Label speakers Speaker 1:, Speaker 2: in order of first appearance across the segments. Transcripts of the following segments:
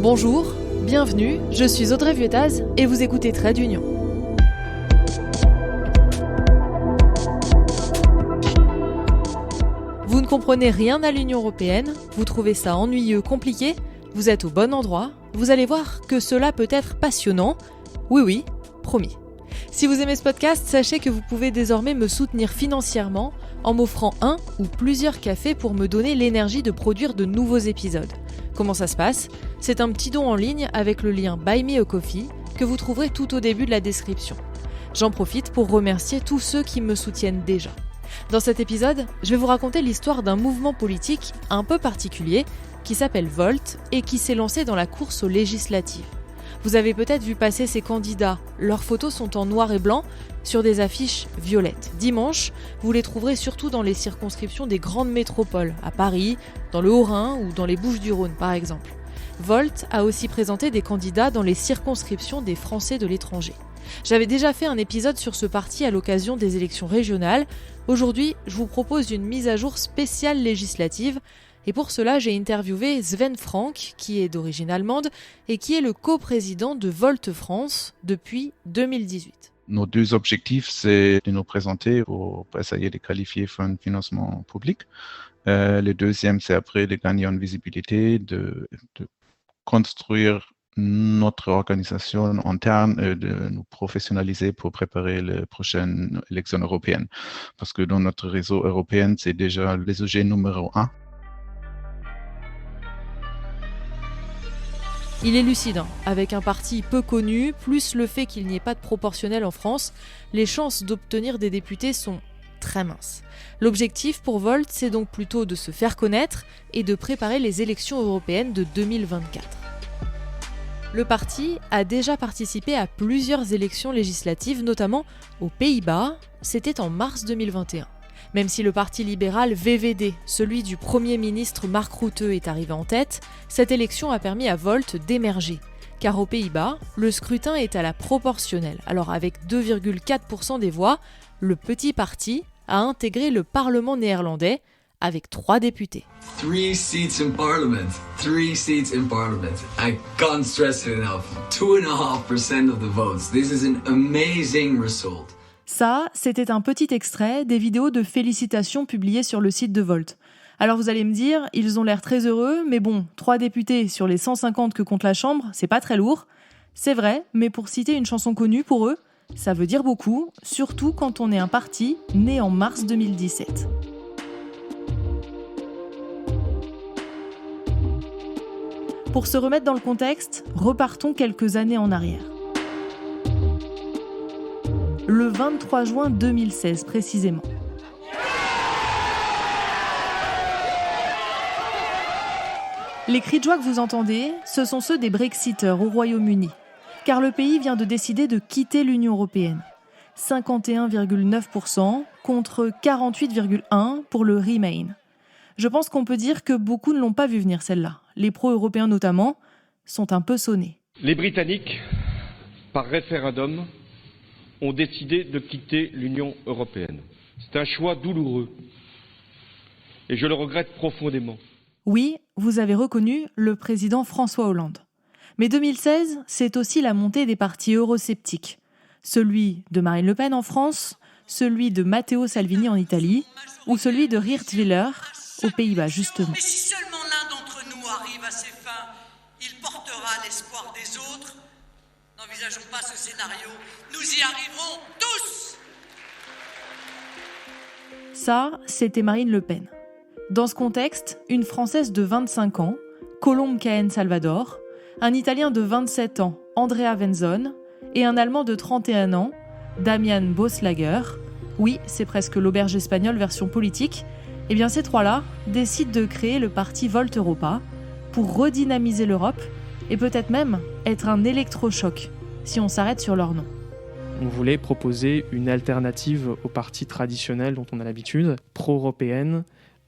Speaker 1: Bonjour, bienvenue, je suis Audrey Vuettaz et vous écoutez Trait d'Union. Vous ne comprenez rien à l'Union européenne, vous trouvez ça ennuyeux, compliqué, vous êtes au bon endroit, vous allez voir que cela peut être passionnant. Oui, promis. Si vous aimez ce podcast, sachez que vous pouvez désormais me soutenir financièrement en m'offrant un ou plusieurs cafés pour me donner l'énergie de produire de nouveaux épisodes. Comment ça se passe ? C'est un petit don en ligne avec le lien Buy Me a Coffee que vous trouverez tout au début de la description. J'en profite pour remercier tous ceux qui me soutiennent déjà. Dans cet épisode, je vais vous raconter l'histoire d'un mouvement politique un peu particulier qui s'appelle Volt et qui s'est lancé dans la course aux législatives. Vous avez peut-être vu passer ces candidats, leurs photos sont en noir et blanc sur des affiches violettes. Dimanche, vous les trouverez surtout dans les circonscriptions des grandes métropoles, à Paris, dans le Haut-Rhin ou dans les Bouches-du-Rhône par exemple. Volt a aussi présenté des candidats dans les circonscriptions des Français de l'étranger. J'avais déjà fait un épisode sur ce parti à l'occasion des élections régionales. Aujourd'hui, je vous propose une mise à jour spéciale législative. Et pour cela, j'ai interviewé Sven Frank, qui est d'origine allemande et qui est le coprésident de Volt France depuis 2018.
Speaker 2: Nos deux objectifs, c'est de nous présenter pour essayer de qualifier pour un financement public. Le deuxième, c'est après de gagner en visibilité, de construire notre organisation interne et de nous professionnaliser pour préparer les prochaines élections européennes. Parce que dans notre réseau européen, c'est déjà les OG numéro 1.
Speaker 1: Il est lucide, avec un parti peu connu, plus le fait qu'il n'y ait pas de proportionnel en France, les chances d'obtenir des députés sont très minces. L'objectif pour Volt, c'est donc plutôt de se faire connaître et de préparer les élections européennes de 2024. Le parti a déjà participé à plusieurs élections législatives, notamment aux Pays-Bas, c'était en mars 2021. Même si le parti libéral VVD, celui du Premier ministre Mark Rutte, est arrivé en tête, cette élection a permis à Volt d'émerger. Car aux Pays-Bas, le scrutin est à la proportionnelle. Alors avec 2,4% des voix, le petit parti a intégré le Parlement néerlandais avec 3 députés.
Speaker 3: 3 seats in Parliament. 3 seats in Parliament. I can't stress it enough. 2.5% of the votes. This is an amazing result.
Speaker 1: Ça, c'était un petit extrait des vidéos de félicitations publiées sur le site de Volt. Alors vous allez me dire, ils ont l'air très heureux, mais bon, 3 députés sur les 150 que compte la Chambre, c'est pas très lourd. C'est vrai, mais pour citer une chanson connue pour eux, ça veut dire beaucoup, surtout quand on est un parti né en mars 2017. Pour se remettre dans le contexte, repartons quelques années en arrière. Le 23 juin 2016 précisément. Les cris de joie que vous entendez, ce sont ceux des Brexiteurs au Royaume-Uni, car le pays vient de décider de quitter l'Union européenne. 51,9% contre 48,1% pour le Remain. Je pense qu'on peut dire que beaucoup ne l'ont pas vu venir celle-là. Les pro-européens notamment sont un peu sonnés.
Speaker 4: Les Britanniques, par référendum, ont décidé de quitter l'Union européenne. C'est un choix douloureux et je le regrette profondément.
Speaker 1: Oui, vous avez reconnu le président François Hollande. Mais 2016, c'est aussi la montée des partis eurosceptiques. Celui de Marine Le Pen en France, celui de Matteo Salvini en Italie ou celui de Geert Wilders aux Pays-Bas justement.
Speaker 5: Mais si seulement l'un d'entre nous arrive à ses fins, il portera l'espoir des autres. N'envisageons pas ce scénario, nous y arriverons tous.
Speaker 1: Ça, c'était Marine Le Pen. Dans ce contexte, une Française de 25 ans, Colombe Cahen Salvador, un Italien de 27 ans, Andrea Venzone, et un Allemand de 31 ans, Damian Boslager, oui, c'est presque l'auberge espagnole version politique, eh bien ces trois-là décident de créer le parti Volt Europa pour redynamiser l'Europe et peut-être même être un électrochoc, si on s'arrête sur leur nom.
Speaker 6: On voulait proposer une alternative aux partis traditionnels dont on a l'habitude, pro-européenne,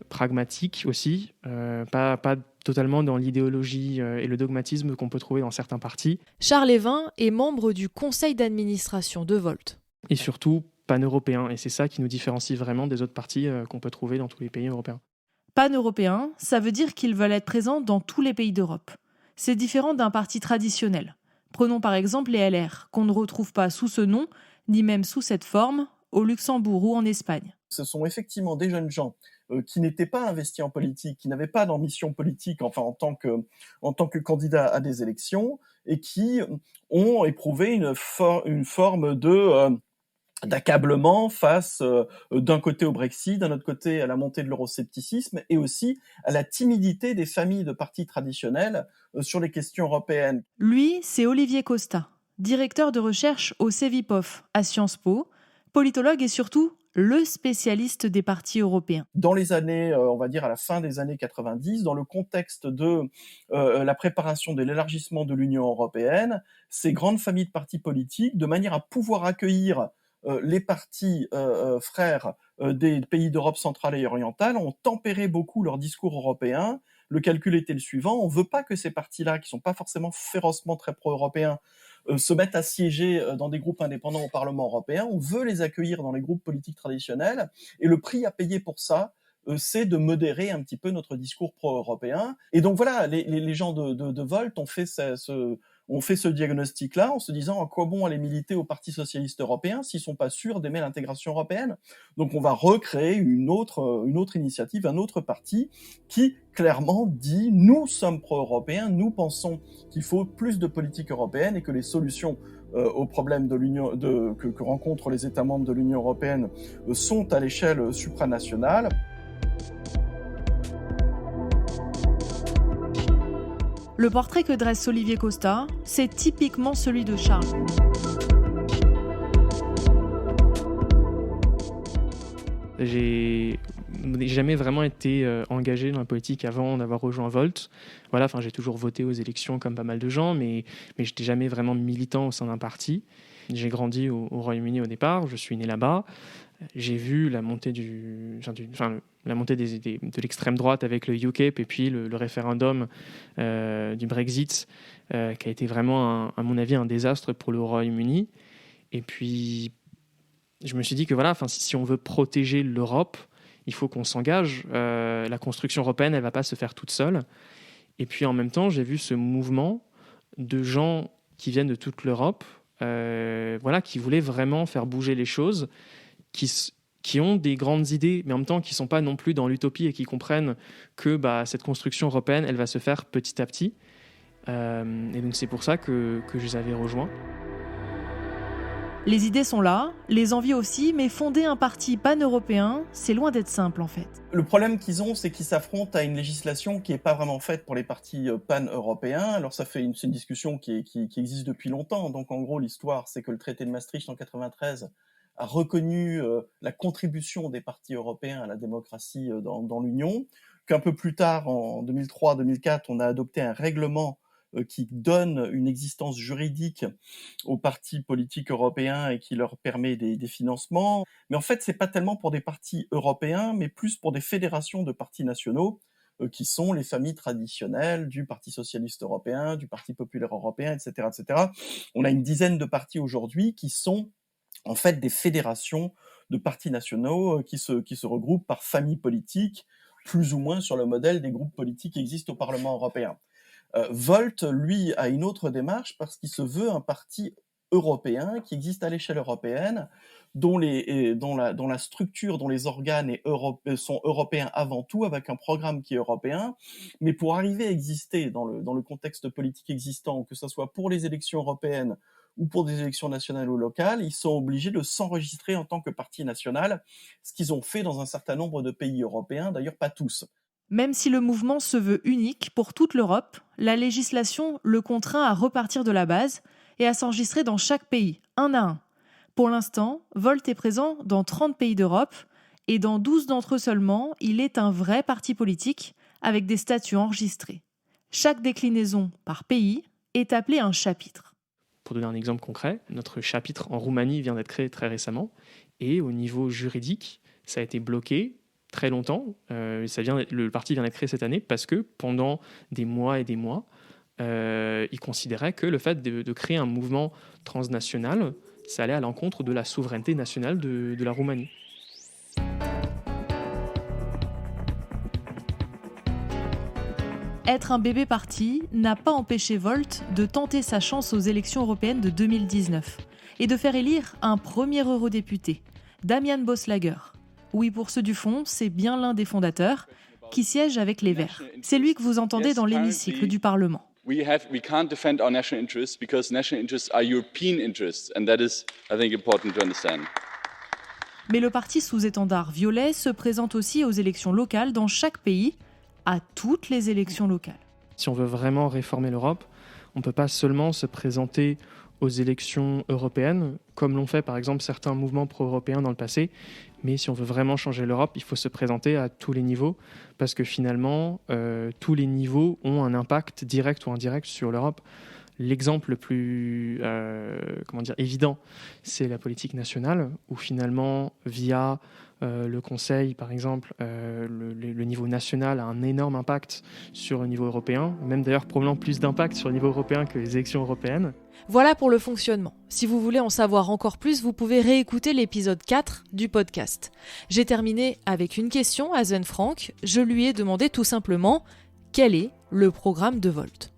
Speaker 6: pragmatique aussi, pas totalement dans l'idéologie et le dogmatisme qu'on peut trouver dans certains partis.
Speaker 1: Charles Évin est membre du conseil d'administration de Volt.
Speaker 6: Et surtout pan-européen, et c'est ça qui nous différencie vraiment des autres partis qu'on peut trouver dans tous les pays européens.
Speaker 1: Pan-européen, ça veut dire qu'ils veulent être présents dans tous les pays d'Europe. c'est différent d'un parti traditionnel. Prenons par exemple les LR, qu'on ne retrouve pas sous ce nom, ni même sous cette forme, au Luxembourg ou en Espagne.
Speaker 7: Ce sont effectivement des jeunes gens qui n'étaient pas investis en politique, qui n'avaient pas d'ambition politique, enfin en tant que candidat à des élections, et qui ont éprouvé une forme d'accablement face d'un côté au Brexit, d'un autre côté à la montée de l'euroscepticisme et aussi à la timidité des familles de partis traditionnels sur les questions européennes.
Speaker 1: Lui, c'est Olivier Costa, directeur de recherche au CEVIPOF à Sciences Po, politologue et surtout le spécialiste des partis européens.
Speaker 7: Dans les années, on va dire à la fin des années 90, dans le contexte de la préparation de l'élargissement de l'Union européenne, ces grandes familles de partis politiques, de manière à pouvoir accueillir les partis frères des pays d'Europe centrale et orientale, ont tempéré beaucoup leur discours européen. Le calcul était le suivant, on ne veut pas que ces partis-là, qui ne sont pas forcément férocement très pro-européens, se mettent à siéger dans des groupes indépendants au Parlement européen, on veut les accueillir dans les groupes politiques traditionnels, et le prix à payer pour ça, c'est de modérer un petit peu notre discours pro-européen. Et donc voilà, les gens de Volt ont fait ce diagnostic-là en se disant à quoi bon aller militer au Parti socialiste européen s'ils sont pas sûrs d'aimer l'intégration européenne. Donc on va recréer une autre initiative, un autre parti qui clairement dit nous sommes pro-européens, nous pensons qu'il faut plus de politique européenne et que les solutions aux problèmes de l'Union que rencontrent les États membres de l'Union européenne sont à l'échelle supranationale.
Speaker 1: Le portrait que dresse Olivier Costa, c'est typiquement celui de Charles.
Speaker 6: J'ai jamais vraiment été engagé dans la politique avant d'avoir rejoint Volt. Voilà, j'ai toujours voté aux élections comme pas mal de gens, mais je n'étais jamais vraiment militant au sein d'un parti. J'ai grandi au Royaume-Uni au départ, je suis né là-bas. J'ai vu la montée de l'extrême droite avec le UKIP et puis le référendum du Brexit qui a été vraiment, à mon avis, un désastre pour le Royaume-Uni. Et puis, je me suis dit que si on veut protéger l'Europe, il faut qu'on s'engage. La construction européenne, elle ne va pas se faire toute seule. Et puis, en même temps, j'ai vu ce mouvement de gens qui viennent de toute l'Europe, qui voulaient vraiment faire bouger les choses, qui ont des grandes idées, mais en même temps qui ne sont pas non plus dans l'utopie et qui comprennent que cette construction européenne, elle va se faire petit à petit. Et donc c'est pour ça que je les avais rejoints.
Speaker 1: Les idées sont là, les envies aussi, mais fonder un parti pan-européen, c'est loin d'être simple en fait.
Speaker 7: Le problème qu'ils ont, c'est qu'ils s'affrontent à une législation qui n'est pas vraiment faite pour les partis pan-européens. Alors c'est une discussion qui existe depuis longtemps. Donc en gros, l'histoire, c'est que le traité de Maastricht en 93 a reconnu la contribution des partis européens à la démocratie dans l'Union, qu'un peu plus tard, en 2003-2004, on a adopté un règlement qui donne une existence juridique aux partis politiques européens et qui leur permet des financements. Mais en fait, c'est pas tellement pour des partis européens, mais plus pour des fédérations de partis nationaux, qui sont les familles traditionnelles du Parti socialiste européen, du Parti populaire européen, etc., etc. On a une dizaine de partis aujourd'hui qui sont en fait des fédérations de partis nationaux qui se regroupent par famille politique, plus ou moins sur le modèle des groupes politiques qui existent au Parlement européen. Volt, lui, a une autre démarche parce qu'il se veut un parti européen qui existe à l'échelle européenne, dont la structure, dont les organes sont européens avant tout, avec un programme qui est européen. Mais pour arriver à exister dans le contexte politique existant, que ce soit pour les élections européennes ou pour des élections nationales ou locales, ils sont obligés de s'enregistrer en tant que parti national, ce qu'ils ont fait dans un certain nombre de pays européens, d'ailleurs pas tous.
Speaker 1: Même si le mouvement se veut unique pour toute l'Europe, la législation le contraint à repartir de la base et à s'enregistrer dans chaque pays, un à un. Pour l'instant, Volt est présent dans 30 pays d'Europe et dans 12 d'entre eux seulement, il est un vrai parti politique avec des statuts enregistrés. Chaque déclinaison par pays est appelée un chapitre.
Speaker 6: Pour donner un exemple concret, notre chapitre en Roumanie vient d'être créé très récemment et au niveau juridique, ça a été bloqué très longtemps. Le parti vient d'être créé cette année parce que pendant des mois et des mois, ils considéraient que le fait de créer un mouvement transnational, ça allait à l'encontre de la souveraineté nationale de la Roumanie.
Speaker 1: être un bébé parti n'a pas empêché Volt de tenter sa chance aux élections européennes de 2019 et de faire élire un premier eurodéputé, Damian Boslager. Oui, pour ceux du fond, c'est bien l'un des fondateurs qui siège avec les Verts. C'est lui que vous entendez dans l'hémicycle du Parlement.
Speaker 8: We can't defend our national interests because national interests are European interests, and that is, I think, important to understand.
Speaker 1: Mais le parti sous étendard violet se présente aussi aux élections locales dans chaque pays, à toutes les élections locales.
Speaker 6: Si on veut vraiment réformer l'Europe, on ne peut pas seulement se présenter aux élections européennes, comme l'ont fait par exemple certains mouvements pro-européens dans le passé, mais si on veut vraiment changer l'Europe, il faut se présenter à tous les niveaux, parce que finalement, tous les niveaux ont un impact direct ou indirect sur l'Europe. L'exemple le plus évident, c'est la politique nationale, où finalement, via le Conseil, par exemple, le niveau national a un énorme impact sur le niveau européen, même d'ailleurs probablement plus d'impact sur le niveau européen que les élections européennes.
Speaker 1: Voilà pour le fonctionnement. Si vous voulez en savoir encore plus, vous pouvez réécouter l'épisode 4 du podcast. J'ai terminé avec une question à Sven Frank. Je lui ai demandé tout simplement quel est le programme de Volt.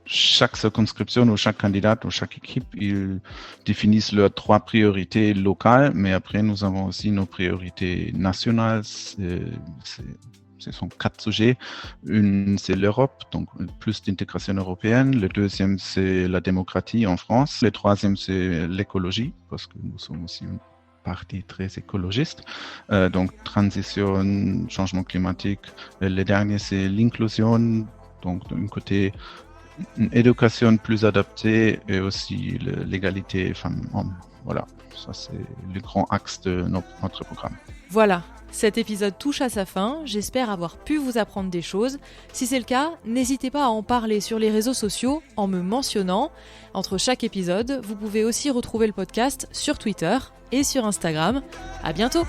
Speaker 2: Chaque circonscription ou chaque candidat ou chaque équipe, ils définissent leurs 3 priorités locales, mais après nous avons aussi nos priorités nationales. Ce sont 4 sujets. Une, c'est l'Europe, donc plus d'intégration européenne. Le deuxième, c'est la démocratie en France. Le troisième, c'est l'écologie, parce que nous sommes aussi un parti très écologiste. Donc transition, changement climatique. Le dernier, c'est l'inclusion, donc d'un côté, une éducation plus adaptée et aussi l'égalité femmes-hommes. Voilà, ça c'est le grand axe de notre programme.
Speaker 1: Voilà, cet épisode touche à sa fin. J'espère avoir pu vous apprendre des choses. Si c'est le cas, n'hésitez pas à en parler sur les réseaux sociaux en me mentionnant. Entre chaque épisode, vous pouvez aussi retrouver le podcast sur Twitter et sur Instagram. À bientôt!